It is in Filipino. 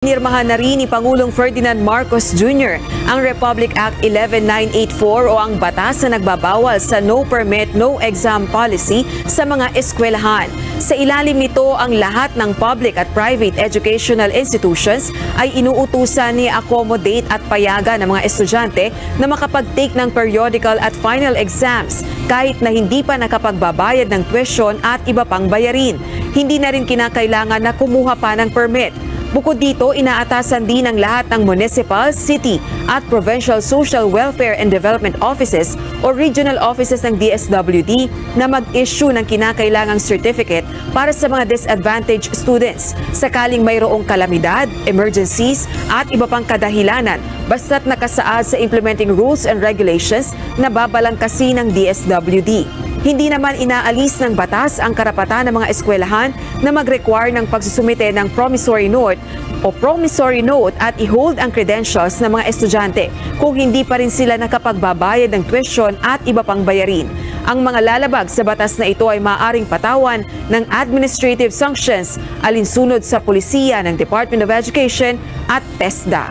Pinirmahan na rin ni Pangulong Ferdinand Marcos Jr. ang Republic Act 11984 o ang batas na nagbabawal sa no permit, no exam policy sa mga eskwelahan. Sa ilalim nito, ang lahat ng public at private educational institutions ay inuutusan ni accommodate at payagan ng mga estudyante na makapag-take ng periodical at final exams kahit na hindi pa nakapagbabayad ng tuition at iba pang bayarin. Hindi na rin kinakailangan na kumuha pa ng permit. Bukod dito, inaatasan din ng lahat ng municipal, city at provincial social welfare and development offices o regional offices ng DSWD na mag-issue ng kinakailangang certificate para sa mga disadvantaged students sakaling mayroong kalamidad, emergencies at iba pang kadahilanan basta't nakasaad sa implementing rules and regulations na babalangkasin ng DSWD. Hindi naman inaalis ng batas ang karapatan ng mga eskwelahan na mag-require ng pagsusumite ng promissory note at i-hold ang credentials ng mga estudyante kung hindi pa rin sila nakapagbabayad ng tuition at iba pang bayarin. Ang mga lalabag sa batas na ito ay maaaring patawan ng administrative sanctions alinsunod sa pulisiya ng Department of Education at TESDA.